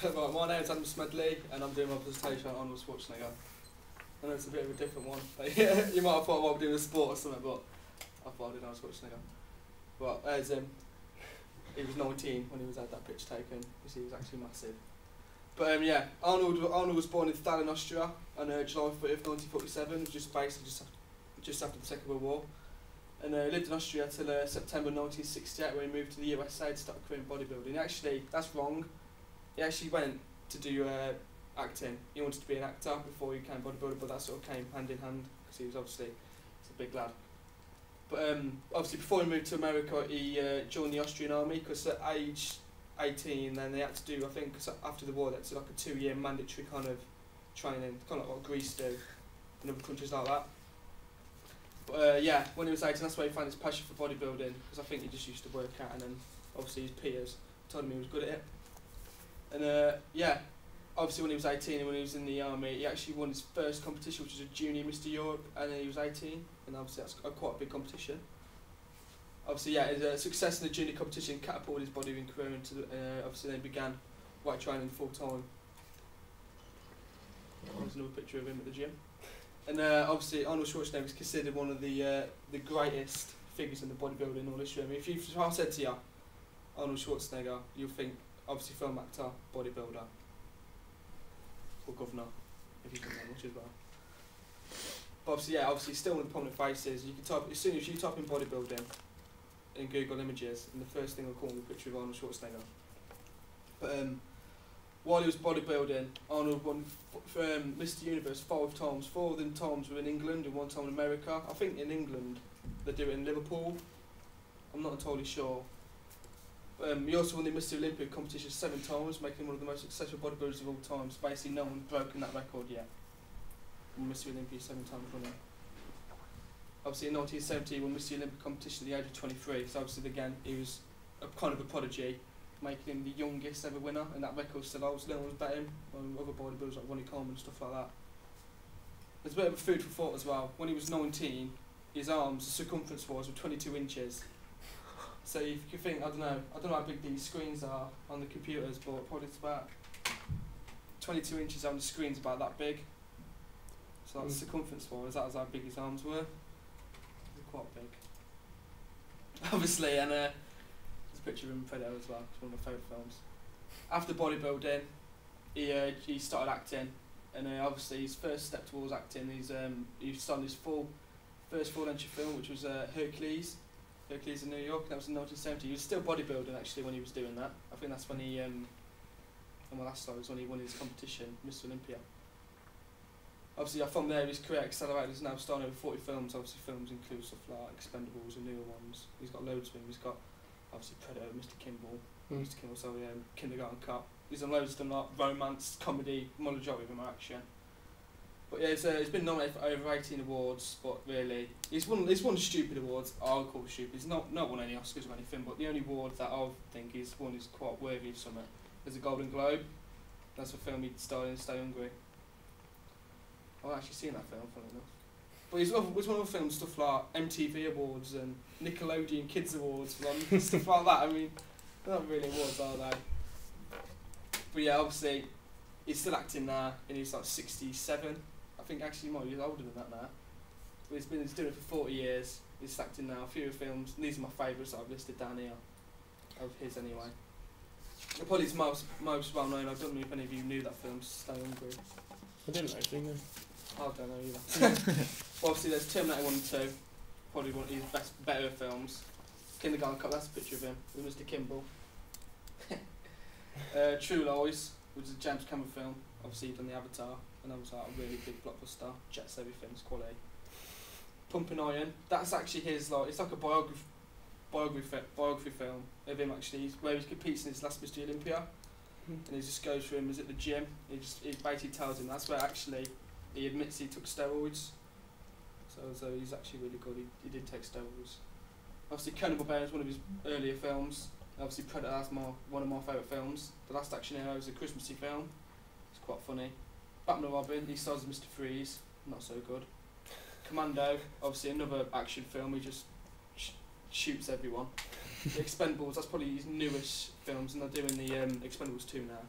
Right, my name's Adam Smedley and I'm doing my presentation on Arnold Schwarzenegger. I know it's a bit of a different one. Yeah, you might have thought I was doing a sport or something, but I thought I did Arnold Schwarzenegger. But there's him. He was 19 when he was had that picture taken, because he was actually massive. But yeah, Arnold was born in Tallinn, Austria on July 30th, 1947, just basically just after the Second World War. And lived in Austria till September 1968, when he moved to the USA to start a career in bodybuilding. Actually, that's wrong. He actually went to do acting. He wanted to be an actor before he became a bodybuilder, but that sort of came hand in hand, because he was obviously a big lad. But obviously before he moved to America, he joined the Austrian army, because at age 18 then they had to do, I think after the war, that's like a 2-year mandatory kind of training, kind of like what Greece do and other countries like that. But yeah, when he was 18, that's where he found his passion for bodybuilding, because I think he just used to work out, and then obviously his peers told him he was good at it. And yeah, obviously when he was 18 and when he was in the army, he actually won his first competition, which was a junior Mr. Europe, and then he was 18, and obviously that's quite a big competition. Obviously, yeah, his success in the junior competition catapulted his bodybuilding career into the, obviously then began weight training full time. There's another picture of him at the gym. And obviously Arnold Schwarzenegger is considered one of the greatest figures in the bodybuilding in all history. I mean, if I said to you, Arnold Schwarzenegger, you'll think obviously film actor, bodybuilder, or governor, if you can that much as well. But obviously, yeah, obviously still one of the prominent faces. You can type, as soon as you type in bodybuilding in Google Images, and the first thing will come with a picture of Arnold Schwarzenegger. But while he was bodybuilding, Arnold won Mr. Universe 5 times. 4 of them times were in England and 1 time in America. I think in England they do it in Liverpool. I'm not entirely sure. He also won the Mr. Olympia competition 7 times, making him one of the most successful bodybuilders of all time. So basically no one's broken that record yet. Mr. Olympia 7 times running. Obviously in 1970 he won Mr. Olympia competition at the age of 23, so obviously again he was kind of a prodigy, making him the youngest ever winner, and that record still holds. No one's beat him, other bodybuilders like Ronnie Coleman and stuff like that. There's a bit of a food for thought as well. When he was 19, his arms, the circumference was 22 inches. So if you think, I don't know how big these screens are on the computers, but probably it's about 22 inches on the screen's about that big. So that's circumference-wise, that was how big his arms were. They're quite big. Obviously, and there's a picture of him in Predator as well, it's one of my favourite films. After bodybuilding, he started acting, and obviously his first step towards acting, he started his first full-length film, which was Hercules in New York, and that was in 1970. He was still bodybuilding actually when he was doing that. I think that's when he, and my last slide was when he won his competition, Mr. Olympia. Obviously from there his career accelerated. He's now starring over 40 films, obviously films include stuff like Expendables and newer ones. He's got loads of them. He's got obviously Predator, Mr. Kimball, Kindergarten Cop. He's done loads of them, like romance, comedy, majority of them are action. But yeah, he's been nominated for over 18 awards, but really, he's won stupid awards, I call stupid. He's not won any Oscars or anything, but the only award that I think he's won is quite worthy of something. There's a Golden Globe. That's a film he starred in, Stay Hungry. I've actually seen that film, funny enough. But he's one of the films, stuff like MTV Awards and Nickelodeon Kids Awards, stuff like that. I mean, they're not really awards, are they? But yeah, obviously, he's still acting now, and he's like 67. I think actually he might be older than that now. But he's doing it for 40 years. He's acting now, a few films, and these are my favourites that I've listed down here, of his anyway. Probably his most well known, I don't know if any of you knew that film, Stay Hungry. I didn't actually know. I don't know either. Well, obviously there's Terminator 1 and 2, probably one of his better films. Kindergarten Cop, that's a picture of him, with Mr. Kimball. True Lies, which is a James Cameron film, obviously he'd done the Avatar, and that was like a really big blockbuster, jets everything, it's quality. Pumping Iron, that's actually his, like, it's like a biography film of him actually, where he competes in his last Mr. Olympia, and he just goes through him, he's at the gym, he basically tells him that's where actually he admits he took steroids, so he's actually really good, he did take steroids. Obviously Conan the Barbarian is one of his earlier films, obviously Predator, that's one of my favourite films. The Last Action Hero is a Christmassy film, it's quite funny. Batman and Robin, he stars as Mr. Freeze, not so good. Commando, obviously another action film, he just shoots everyone. The Expendables, that's probably his newest films, and they're doing the Expendables 2 now.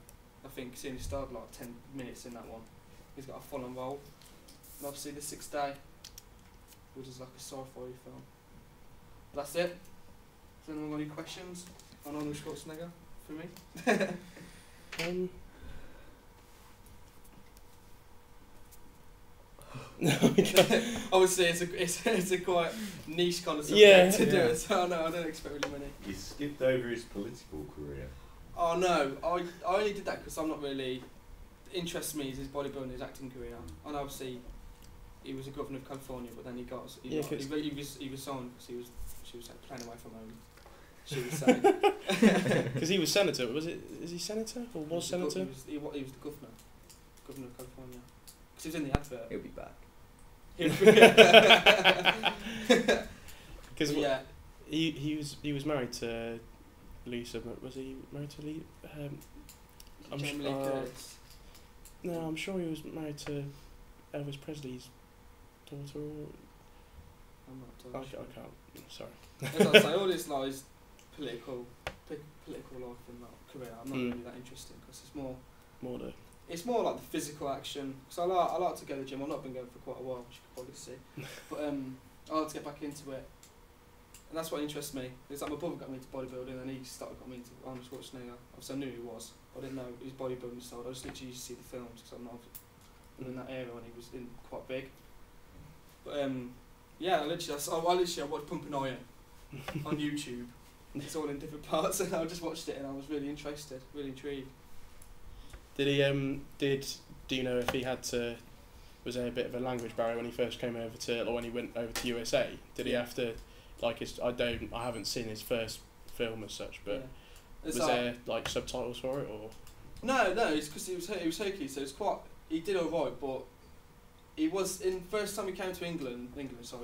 I think he's only started like 10 minutes in that one. He's got a full-on role. And obviously The Sixth Day, which is like a sci-fi film. But that's it. Has anyone got any questions on Arnold Schwarzenegger for me? No, we can't. Obviously, it's a quite niche kind of subject to do it, so no, I don't expect really many. You skipped over his political career. Oh no, I only did that because I'm not really interests me is his bodybuilding, his acting career, and obviously he was a governor of California, but then he resigned because she was like, playing away from home. She was saying because he was senator. Is he senator or was senator? He was the governor of California. Because he was in the advert. He'll be back. Because yeah, he was married to Lisa. Was he married to Lisa? Jamie Lee Curtis. No, I'm sure he was married to Elvis Presley's daughter. I'm not I sure. can't. Sorry. As I say, all this like is political life and like career. I'm not really that interested because it's more like the physical action. Because I like to go to the gym. I've not been going for quite a while, which you can probably see. But I like to get back into it, and that's what interests me. It's like my brother got me into bodybuilding, and he got me into Arnold Schwarzenegger. Obviously, I knew who he was. I didn't know his bodybuilding style. I just literally used to see the films because I'm not in that era when he was quite big. But yeah, I watched Pumping Iron on YouTube. It's all in different parts, and I just watched it, and I was really interested, really intrigued. Did he do you know if he had to? Was there a bit of a language barrier when he first came over to, or when he went over to USA? Did he have to, like I haven't seen his first film as such, but was there like subtitles for it or? No, it's because he was Hercules, so it's quite. He did alright, but he was in first time he came to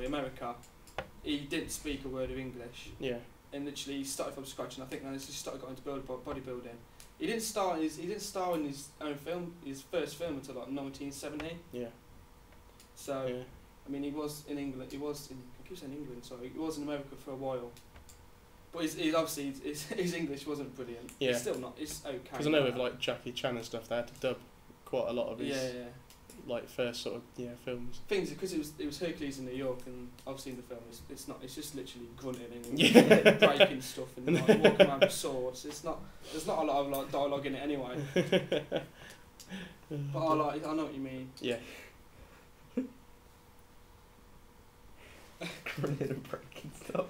America. He didn't speak a word of English. Yeah. And literally he started from scratch, and I think then he started going to bodybuilding. He didn't star in his own film, his first film until like 1970. Yeah. So, yeah. I mean, he was in England. I keep saying England. Sorry, he was in America for a while. But he's obviously his English wasn't brilliant. Yeah. It's still not. It's okay. Because I know with like Jackie Chan and stuff, they had to dub quite a lot of his like first sort of films. Things because it was Hercules in New York, and obviously in the film it's not. It's just literally grunting and breaking stuff and like, walking around with swords. There's not a lot of like dialogue in it anyway. But I know what you mean. Yeah. Grunting and breaking stuff.